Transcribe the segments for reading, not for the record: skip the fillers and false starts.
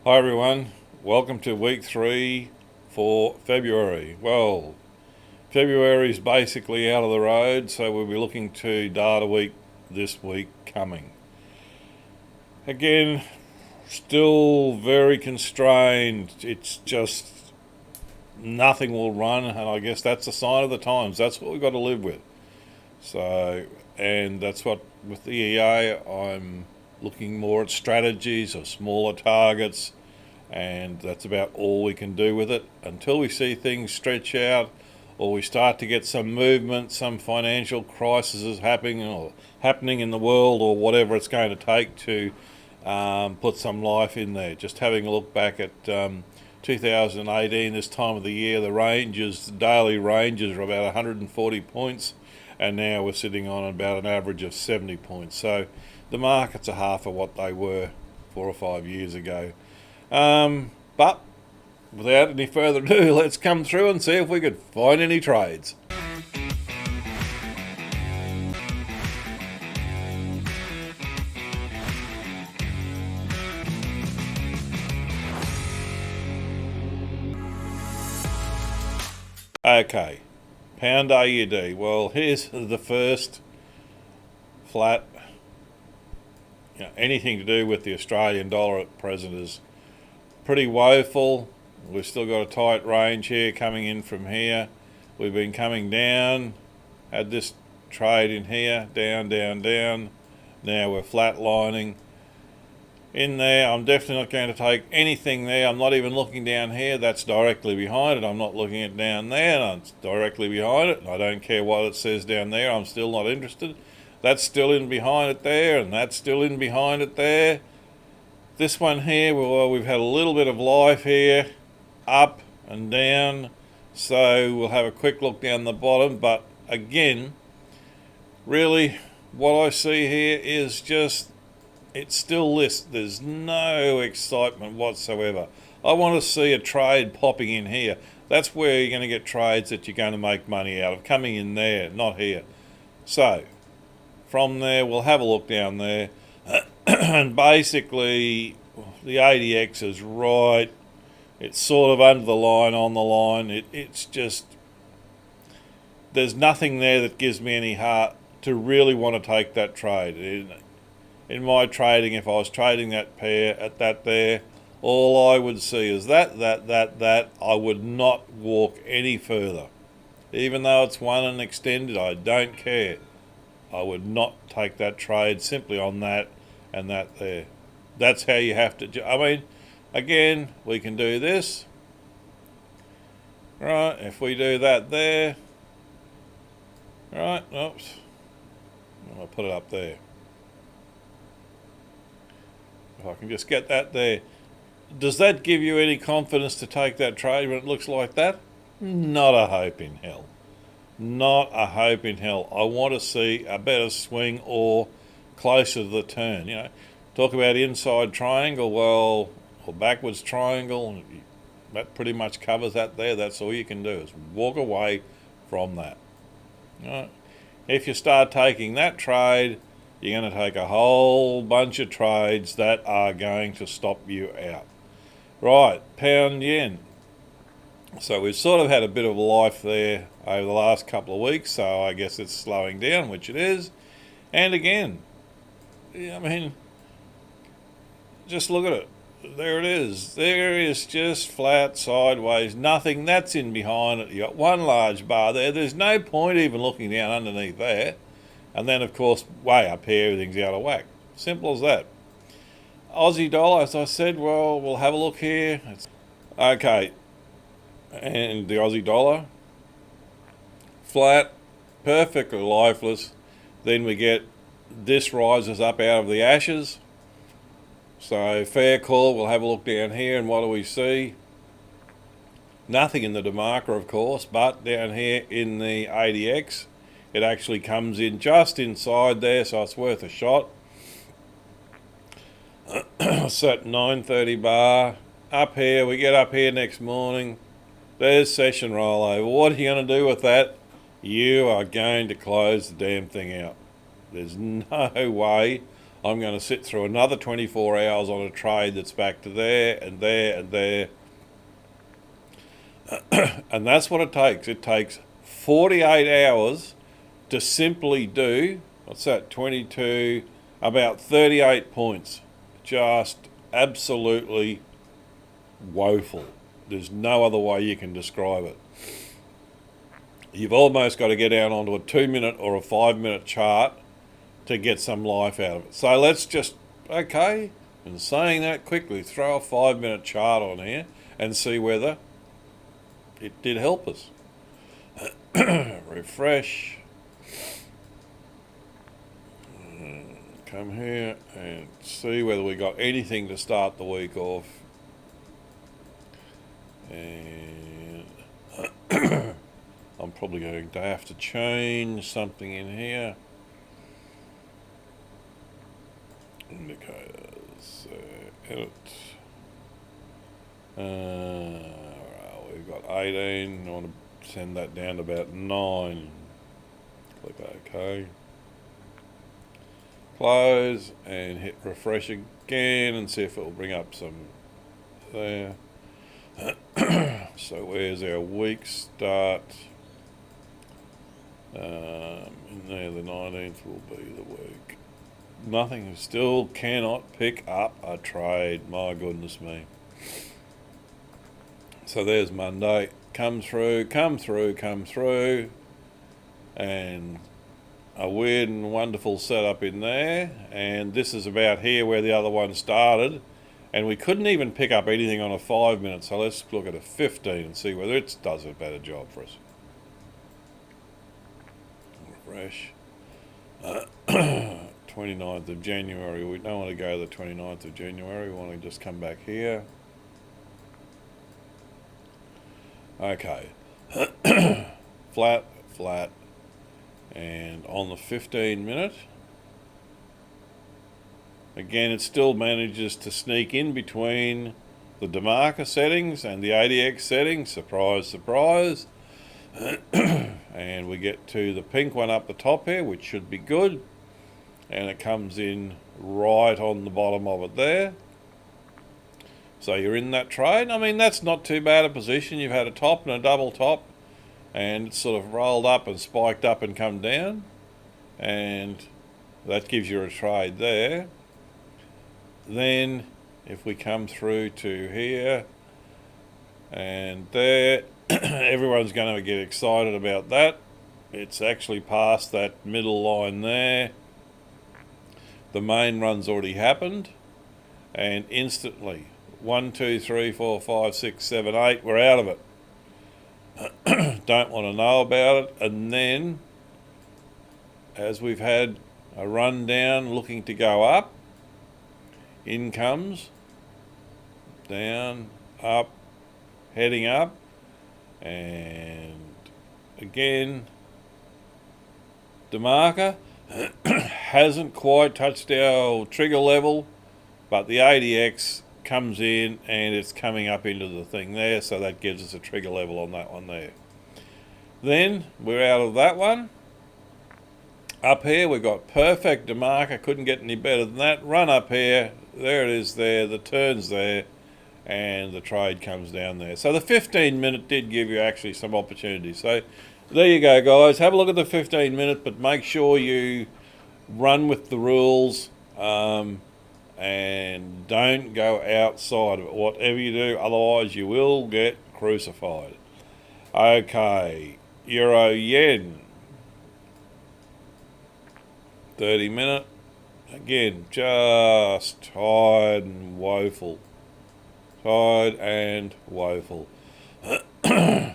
Hi everyone, welcome to week 3 for February. Well, February is basically out of the road, so we'll be looking to data week this week coming. Again, still very constrained. It's just nothing will run, and I guess that's a sign of the times. That's what we've got to live with. So, and that's what with the EA, I'm looking more at strategies or smaller targets, and that's about all we can do with it until we see things stretch out or we start to get some movement, some financial crisis is happening in the world, or whatever it's going to take to put some life in there. Just having a look back at 2018, this time of the year, the daily ranges are about 140 points, and now we're sitting on about an average of 70 points. So the markets are half of what they were 4 or 5 years ago. But without any further ado, let's come through and see if we could find any trades. Okay, pound AUD. Well, here's the first flat. Anything to do with the Australian dollar at present is pretty woeful. We've still got a tight range here coming in from here. We've been coming down, had this trade in here, down, down, down. Now we're flatlining. In there, I'm definitely not going to take anything there. I'm not even looking down here. That's directly behind it. I'm not looking at down there. It's directly behind it. I don't care what it says down there. I'm still not interested. That's still in behind it there, and that's still in behind it there. This one here, well, we've had a little bit of life here, up and down. So we'll have a quick look down the bottom. But again, really, what I see here is just, it's still this. There's no excitement whatsoever. I want to see a trade popping in here. That's where you're going to get trades that you're going to make money out of, coming in there, not here. So from there, we'll have a look down there. And basically, the ADX is right. It's sort of under the line, on the line. It's just, there's nothing there that gives me any heart to really want to take that trade. In my trading, if I was trading that pair at that there, all I would see is that. I would not walk any further. Even though it's one and extended, I don't care. I would not take that trade simply on that and that there. That's how you have to. I mean, again, we can do this. Right, if we do that there. Right, oops. I'll put it up there. If I can just get that there. Does that give you any confidence to take that trade when it looks like that? Not a hope in hell. Not a hope in hell. I want to see a better swing or closer to the turn. Talk about inside triangle, well, or backwards triangle. That pretty much covers that there. That's all you can do is walk away from that. Right. If you start taking that trade, you're going to take a whole bunch of trades that are going to stop you out. Right, pound yen. So we've sort of had a bit of life there over the last couple of weeks, so I guess it's slowing down, which it is. And again, I mean, just look at it. There it is. There is just flat sideways, nothing. That's in behind it. You got one large bar there. There's no point even looking down underneath there. And then, of course, way up here, everything's out of whack. Simple as that. Aussie dollar, as I said, well, we'll have a look here. Okay, and the Aussie dollar, flat, perfectly lifeless. Then we get this rises up out of the ashes. So fair call, we'll have a look down here, and what do we see? Nothing in the DeMarca, of course, but down here in the ADX, it actually comes in just inside there, so it's worth a shot. Set 930 bar. Up here, we get up here next morning. There's session rollover. What are you going to do with that? You are going to close the damn thing out. There's no way I'm going to sit through another 24 hours on a trade that's back to there and there and there. And that's what it takes. It takes 48 hours to simply do, what's that, 22, about 38 points. Just absolutely woeful. There's no other way you can describe it. You've almost got to get down onto a 2-minute or a 5-minute chart to get some life out of it. So let's just, okay, and saying that quickly, throw a 5-minute chart on here and see whether it did help us. Refresh. Come here and see whether we got anything to start the week off. And I'm probably going to have to change something in here. Indicators, edit. We've got 18. I want to send that down to about 9. Click OK. Close and hit refresh again and see if it will bring up some there. So where's our week start? In there, the 19th will be the week. Nothing, still cannot pick up a trade. My goodness me. So there's Monday. Come through, and a weird and wonderful setup in there. And this is about here where the other one started. And we couldn't even pick up anything on a 5-minute. So let's look at a 15 and see whether it does a better job for us. Refresh. 29th of January. We don't want to go to the 29th of January. We want to just come back here. Okay. Flat. And on the 15-minute, again, it still manages to sneak in between the DeMarca settings and the ADX settings. Surprise, surprise. And we get to the pink one up the top here, which should be good. And it comes in right on the bottom of it there. So you're in that trade. I mean, that's not too bad a position. You've had a top and a double top, and it's sort of rolled up and spiked up and come down. And that gives you a trade there. Then if we come through to here and there, everyone's going to get excited about that. It's actually past that middle line there. The main run's already happened, and instantly 1, 2, 3, 4, 5, 6, 7, 8, we're out of it. Don't want to know about it. And then, as we've had a run down looking to go up, in comes, down, up, heading up, and again, DeMarca hasn't quite touched our trigger level, but the ADX comes in and it's coming up into the thing there, so that gives us a trigger level on that one there. Then we're out of that one. Up here we've got perfect DeMarca, couldn't get any better than that. Run up here, there it is there, the turn's there, and the trade comes down there. So the 15-minute did give you actually some opportunities. So there you go, guys. Have a look at the 15-minute, but make sure you run with the rules and don't go outside of it, whatever you do. Otherwise, you will get crucified. Okay, Euro Yen. 30-minute. Again, just tired and woeful. Tired and woeful.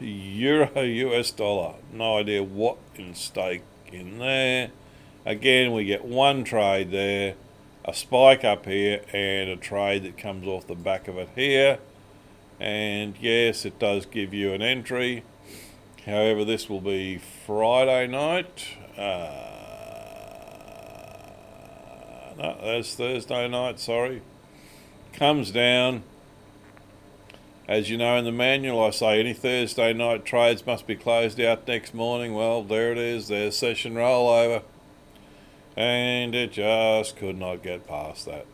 Euro US dollar. No idea what in stake in there. Again, we get one trade there, a spike up here, and a trade that comes off the back of it here. And yes, it does give you an entry. However, this will be Friday night. No, that's Thursday night, sorry. Comes down. As you know in the manual, I say any Thursday night trades must be closed out next morning. Well, there it is. There's session rollover. and it just could not get past that.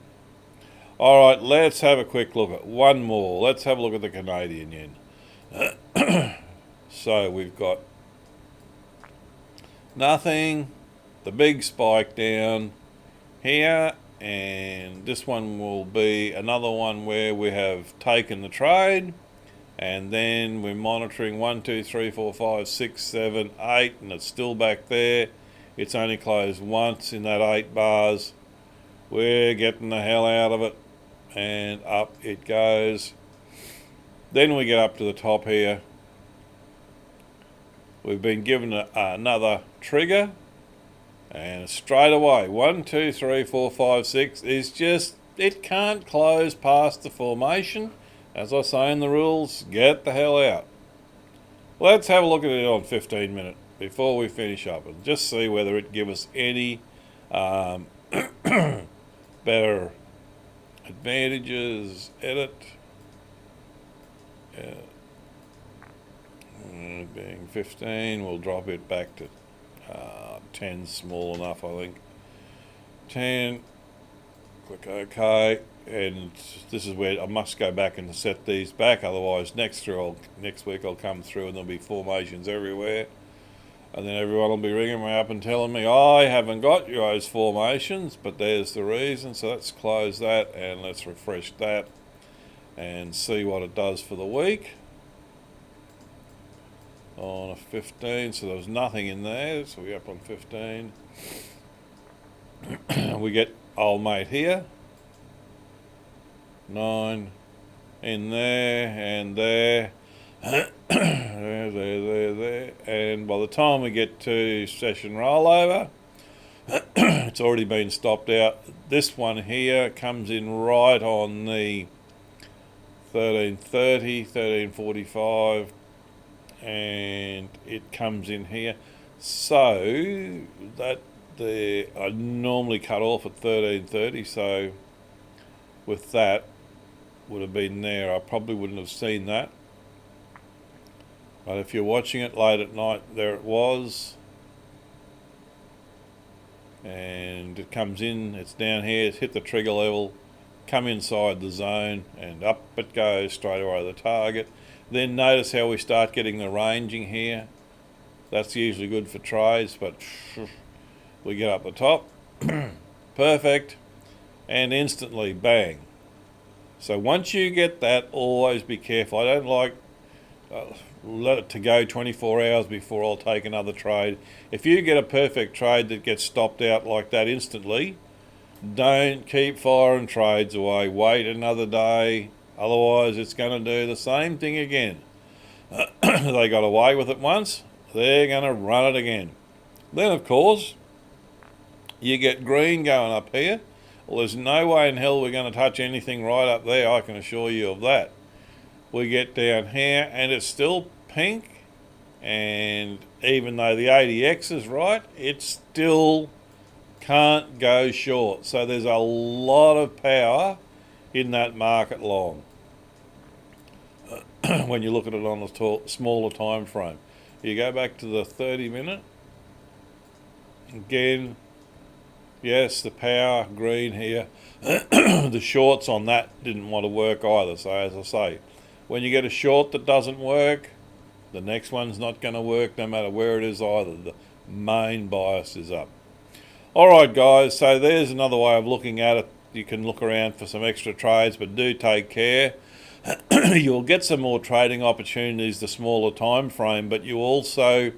All right, let's have a quick look at one more. Let's have a look at the Canadian yen. So we've got nothing, the big spike down here, and this one will be another one where we have taken the trade, and then we're monitoring 1, 2, 3, 4, 5, 6, 7, 8, and it's still back there. It's only closed once in that 8 bars. We're getting the hell out of it, and up it goes. Then we get up to the top here. We've been given another trigger, and straight away 1, 2, 3, 4, 5, 6 is just, it can't close past the formation. As I say in the rules, get the hell out. Let's have a look at it on 15 minute before we finish up and just see whether it gives us any better advantages. Edit. Being 15, we'll drop it back to 10, small enough, I think. 10, click OK, and this is where I must go back and set these back, otherwise next week I'll come through and there'll be formations everywhere, and then everyone will be ringing me up and telling me I haven't got those formations, but there's the reason. So let's close that and let's refresh that and see what it does for the week. On a 15, so there was nothing in there, so we're up on 15. We get old mate here, 9 in there and there. there, and by the time we get to session rollover, it's already been stopped out. This one here comes in right on the 1330, 1345, and it comes in here, so that I normally cut off at 1330, so with that would have been there. I probably wouldn't have seen that, but if you're watching it late at night, there it was, and it comes in, it's down here, it's hit the trigger level, come inside the zone, and up it goes straight away to the target. Then notice how we start getting the ranging here. That's usually good for trades, but we get up the top, perfect, and instantly bang. So once you get that, always be careful. I don't like let it to go 24 hours before I'll take another trade. If you get a perfect trade that gets stopped out like that instantly, don't keep firing trades away. Wait another day. Otherwise, it's going to do the same thing again. They got away with it once, they're going to run it again. Then, of course, you get green going up here. Well, there's no way in hell we're going to touch anything right up there, I can assure you of that. We get down here, and it's still pink, and even though the ADX is right, it still can't go short. So there's a lot of power in that market long when you look at it on a smaller time frame. You go back to the 30 minute, again, yes, the power green here. The shorts on that didn't want to work either. So as I say, when you get a short that doesn't work, the next one's not going to work no matter where it is either. The main bias is up. All right, guys, so there's another way of looking at it. You can look around for some extra trades, but do take care. You'll get some more trading opportunities the smaller time frame, but you also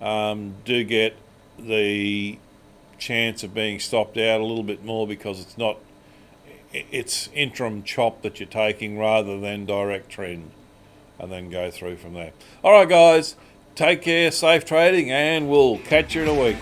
do get the chance of being stopped out a little bit more because it's interim chop that you're taking rather than direct trend, and then go through from there. All right, guys, take care, safe trading, and we'll catch you in a week.